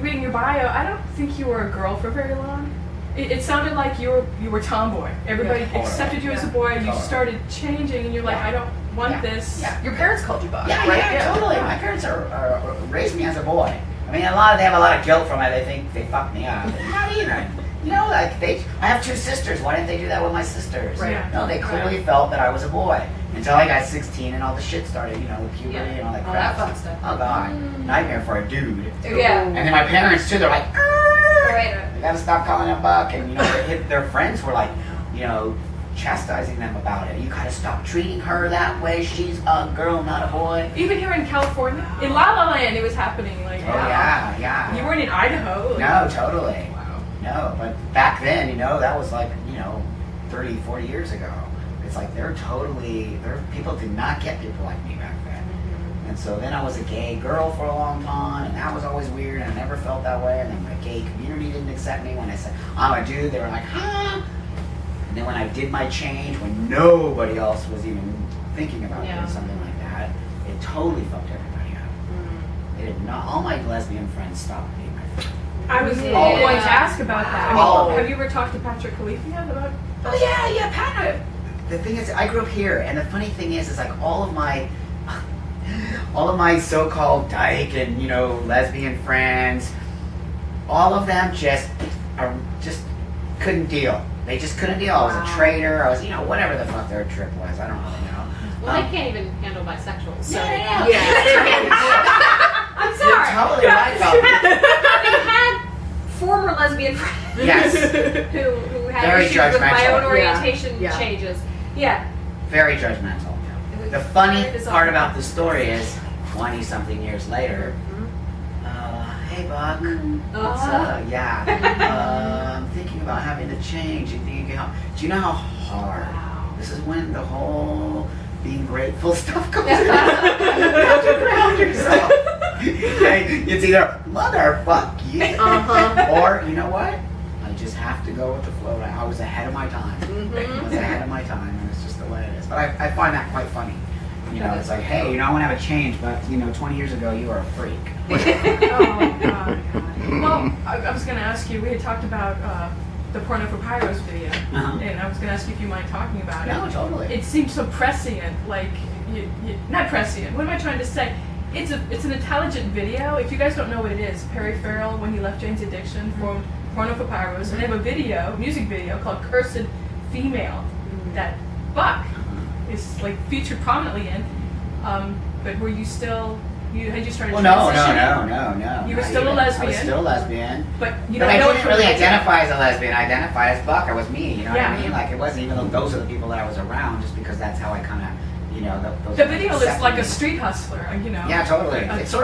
reading your bio, I don't think you were a girl for very long. It sounded like you were tomboy. Everybody accepted you as a boy. You started changing, and you're like, I don't want this. Yeah. Your parents called you Buck, Yeah, right? yeah, totally. My parents are raised me as a boy. I mean, they have a lot of guilt from it. They think they fucked me up. Not even. You know, like I have 2 sisters. Why didn't they do that with my sisters? Right. No, they clearly felt that I was a boy until I got 16 and all the shit started. You know, with puberty and all that crap. All that fun stuff. Oh god, nightmare for a dude. Yeah. And then my parents too. They're like, Right. you gotta stop calling him Buck. And you know, their friends were like, you know, chastising them about it. You gotta stop treating her that way. She's a girl, not a boy. Even here in California, in La La Land, it was happening. Like, Oh yeah. You weren't in Idaho. Like, No, totally. Wow. No, but back then, you know, that was like, you know, 30, 40 years ago. It's like people did not get people like me back then. And so then I was a gay girl for a long time, and that was always weird, and I never felt that way. And then my gay community didn't accept me when I said, I'm a dude. They were like, huh? And then when I did my change, when nobody else was even thinking about doing something like that, it totally fucked everybody up. It did not. All my lesbian friends stopped being my friends. I was going to ask about that. Wow. Have you ever talked to Patrick Khalifa yet about? Oh yeah, Pat. The thing is, I grew up here, and the funny thing is like all of my so-called dyke and lesbian friends, all of them just couldn't deal. They just couldn't deal. I was a traitor. I was whatever the fuck their trip was. I don't really know. Well, they can't even handle bisexuals. So. Yeah. I'm sorry. You're totally right about They had former lesbian friends Yes. who had Very issues with my judgmental. own orientation Yeah. changes. Yeah. Very judgmental. The funny part about the story is, 20-something years later, hey Buck, what's up? Yeah, I'm thinking about having to change. Do you know how hard? This is when the whole being grateful stuff comes in. You have to ground yourself. Okay? It's either motherfuck you, or you know what? I just have to go with the flow. I was ahead of my time. I was ahead of my time, and it's just the way it is. But I find that quite funny. It's like, hey, I want to have a change, but 20 years ago you were a freak. Oh God. Well, I was going to ask you. We had talked about the Porno for Pyros video, and I was going to ask you if you mind talking about it. No, totally. It seemed so prescient, like not prescient. What am I trying to say? It's an intelligent video. If you guys don't know what it is, Perry Farrell, when he left Jane's Addiction, formed Porno for Pyros, and they have a music video called "Cursed Female" that Buck is like featured prominently in. But were you still? Had you started transitioning? No. You were still a lesbian. I was still a lesbian. But you But don't I know didn't it really from identify as a lesbian. I identified as Buck. I was me. You know what Yeah. I mean? Like it wasn't even though those are the people that I was around, just because that's how I kind of, those The video is accepted like a me. street hustler, Yeah, totally. It sort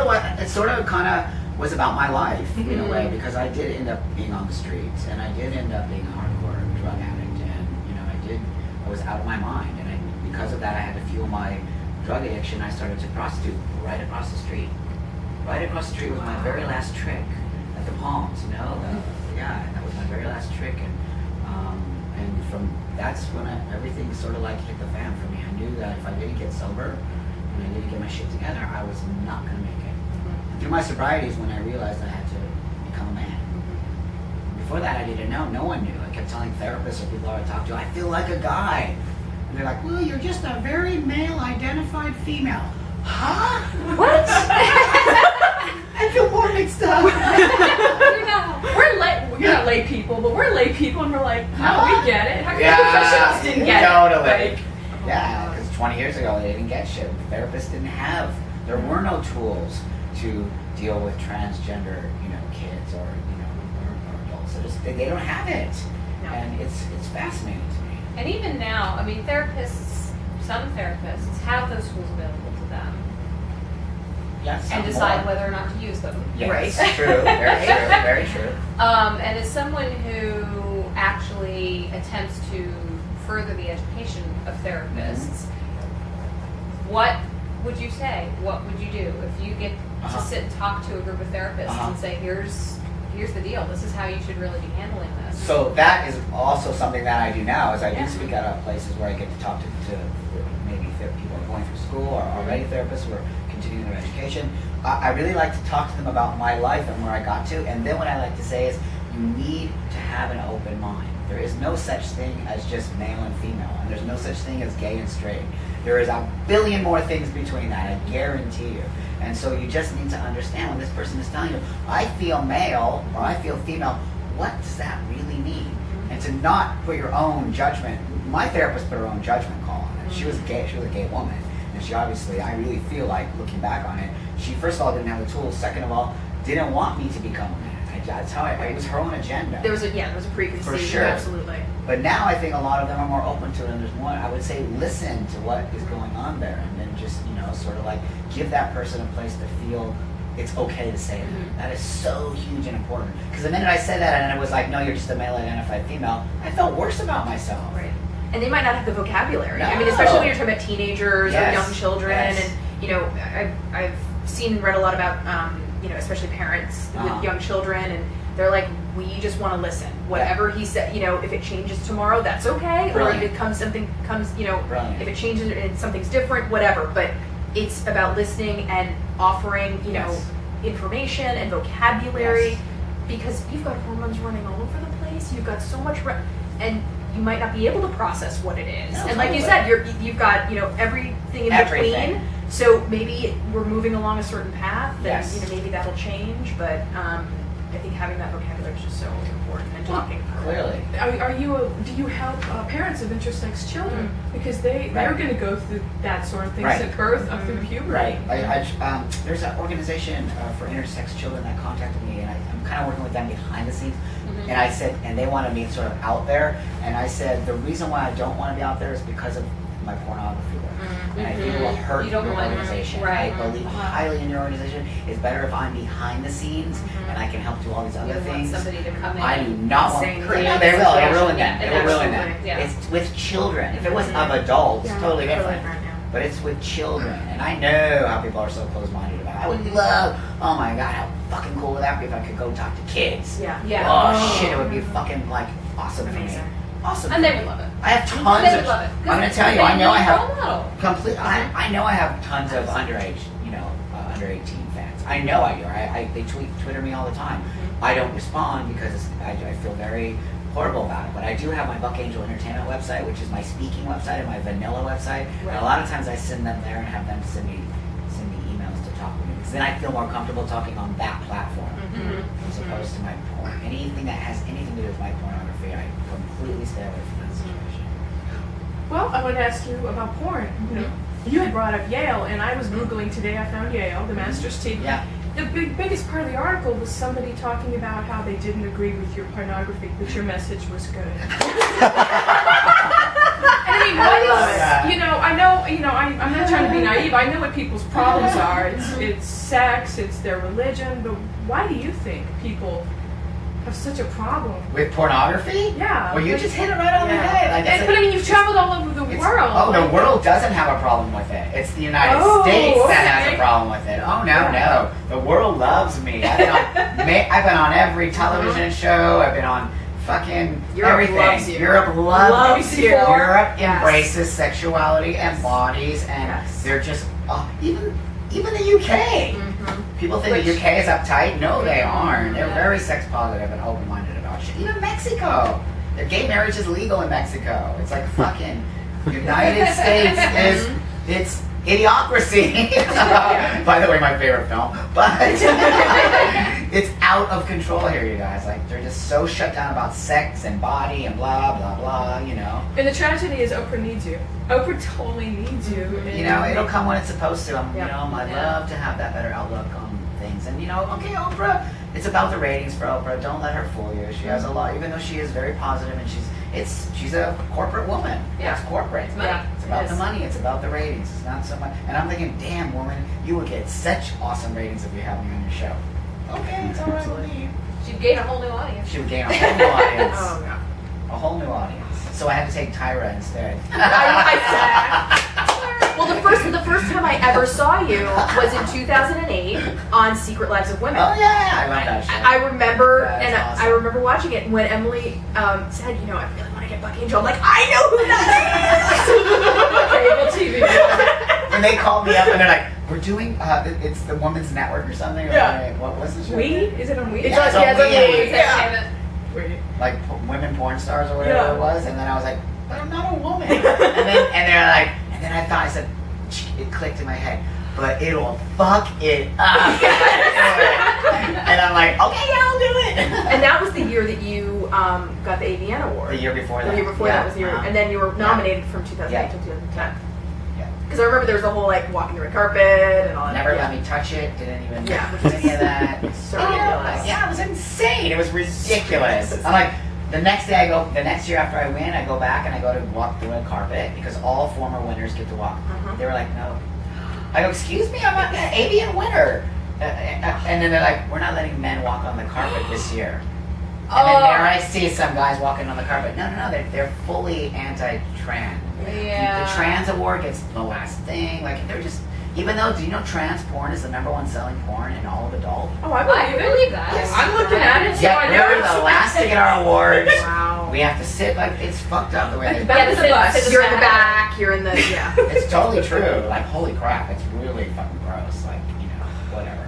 of kind of was about my life in a way, because I did end up being on the streets, and I did end up being a hardcore drug addict, and I was out of my mind, and because of that I had to fuel my drug addiction. I started to prostitute right across the street. Right across the street was my very last trick at the Palms, that was my very last trick, and that's when everything sort of like hit the fan for me. I knew that if I didn't get sober and I didn't get my shit together, I was not going to make it. And through my sobriety is when I realized I had to become a man. Before that I didn't know, no one knew. I kept telling therapists or people I would talk to, I feel like a guy. And they're like, well, you're just a very male-identified female. Huh? What? I feel more mixed up. You're not lay people, but we're lay people, and we're like, no, we get it. How come the professionals didn't get totally. it? Like, Yeah, because 20 years ago they didn't get shit. Therapists didn't have. There were no tools to deal with transgender, kids or adults. They don't have it, and it's fascinating to me. And even now, I mean, some therapists have those tools available to them Yes, and decide whether or not to use them. Yes, Right. True. Very true. Very true. And as someone who actually attempts to further the education of therapists, what would you say? What would you do if you get to sit and talk to a group of therapists and say, here's the deal. This is how you should really be handling this. So that is also something that I do now, is I do speak out of places where I get to talk to maybe people who are going through school or already therapists who are continuing their education. I really like to talk to them about my life and where I got to, and then what I like to say is, you need to have an open mind. There is no such thing as just male and female, and there's no such thing as gay and straight. There is a billion more things between that, I guarantee you. And so you just need to understand when this person is telling you, I feel male or I feel female, what does that really mean? And to not put your own judgment. My therapist put her own judgment call on it. She was gay. She was a gay woman, and she obviously, I really feel like, looking back on it, she first of all didn't have the tools. Second of all, didn't want me to become a man. That's how it was her own agenda. There was a preconceived. For sure. Absolutely. But now I think a lot of them are more open to it, and there's more. I would say listen to what is going on there, and then just sort of like give that person a place to feel it's okay to say that. That is so huge and important. Because the minute I said that and it was like, no, you're just a male-identified female, I felt worse about myself. Right. And they might not have the vocabulary. No. I mean, especially when you're talking about teenagers or young children, Yes. and I've seen and read a lot about especially parents with young children, and they're like, we just want to listen. Whatever he said, if it changes tomorrow, that's okay. Brilliant. Or if it comes, Brilliant. if it changes and something's different, whatever. But it's about listening and offering, information and vocabulary, because you've got hormones running all over the place. You've got so much, and you might not be able to process what it is. No, and like you said, you've got everything in between. So maybe we're moving along a certain path, and maybe that'll change. But I think having that vocabulary is just so important, and talking. Clearly. Do you help parents of intersex children? Because they're going to go through that sort of thing at birth up through puberty. Right. There's an organization for intersex children that contacted me, and I'm kind of working with them behind the scenes. And I said, and they wanted me sort of out there, and I said, the reason why I don't want to be out there is because of my pornography work. And I think it will hurt your organization. Right. I believe highly in your organization. It's better if I'm behind the scenes and I can help do all these other things. Want somebody to come in. I do not want. Saying They will. It'll ruin them. Yeah, It will ruin them. absolutely. Yeah. It's with children. If it was of adults, totally different. But it's with children, and I know how people are so close-minded about it. I would love, oh my god, how fucking cool would that be if I could go talk to kids? Yeah. Oh shit, it would be fucking like awesome for me. Awesome. And they would love it. I have tons They of. would love it. I'm gonna tell you, I know I have have. complete. I know I have tons of underage, under 18 fans. I know I do. They Twitter me all the time. I don't respond because I feel very horrible about it. But I do have my Buck Angel Entertainment website, which is my speaking website and my vanilla website. And a lot of times I send them there and have them send me emails to talk with me, because then I feel more comfortable talking on that platform as opposed to my porn. Anything that has anything to do with my pornography, I completely stay away from that situation. Well, I want to ask you about porn. You had brought up Yale, and I was Googling today. I found Yale, the master's team. Yeah. The biggest part of the article was somebody talking about how they didn't agree with your pornography, but your message was good. I mean, I'm not trying to be naive. I know what people's problems are. It's sex, it's their religion, but why do you think people have such a problem With pornography? Yeah. Well, you just hit it right on the head. But I mean, you've traveled all over the world. Oh, the world doesn't have a problem with it. It's the United States that has a problem with it. Oh, no. The world loves me. I've been on every television show. I've been on fucking everything. Loves you. Europe loves you. Europe embraces sexuality and bodies, and they're just, even the UK. People think the UK is uptight. No, they aren't. They're very sex positive and open-minded about shit. Even Mexico. The gay marriage is legal in Mexico. It's like fucking United States it's idiocracy. By the way, my favorite film. But it's out of control here, you guys. Like, they're just so shut down about sex and body and blah, blah, blah, And the tragedy is Oprah needs you. Oprah totally needs you. It'll come when it's supposed to. I'd love to have that better outlook on things. And, okay, Oprah, it's about the ratings for Oprah. Don't let her fool you. She has a lot, even though she is very positive, and she's a corporate woman. Yeah. It's corporate. It's money. It's about the money. It's about the ratings. It's not so much. And I'm thinking, damn, woman, you would get such awesome ratings if you had me on your show. Okay, it's all right with me. She'd gain a whole new audience. She would gain a whole new audience. Oh, no. A whole new audience. So I had to take Tyra instead. Well, the first time I ever saw you was in 2008 on Secret Lives of Women. Oh yeah, I love that show. I remember, That's awesome. I remember watching it when Emily said, I really want to get Buck Angel. I'm like, I know who that is. Cable TV. and they called me up and they're like, we're doing, it's the Women's Network or something. Yeah. What was the show? We? Is it on We? It's Yeah, on, it's on yeah, it's on Wii. Wii. Yeah. Like women porn stars or whatever Yeah. it was, and then I was like, but I'm not a woman. and they're like, and then I thought, I said, it clicked in my head, but it'll fuck it up. And I'm like, okay, yeah, I'll do it. And that was the year that you got the AVN award. The year before that. The year before Yeah. that was the year, and then you were nominated from 2008 to 2010. Yeah. Because I remember there was a whole like walking the red carpet and all that. Never let me touch it. Didn't even do Yeah. any of that. So Oh, ridiculous. yeah, it was insane. It was ridiculous. I'm like, the next year after I win, I go back and I go to walk the red carpet because all former winners get to walk. Uh-huh. They were like, no. I go, excuse me, I'm an avian winner. And then they're like, we're not letting men walk on the carpet this year. And then there I see some guys walking on the carpet. No, they're fully anti-trans. Yeah. The trans award gets the last thing. Like, they're just, even though, do you know trans porn is the #1 selling porn in all of adult? Oh, I I believe it. believe that. Yes. I'm looking at it, so Yeah, I we know were it's the last to get our awards. Wow. We have to sit like, it's fucked up the way At they the do back it. of the bus. You're in the back. You're in the yeah. It's totally true. Like, holy crap, it's really fucking gross. Like, whatever.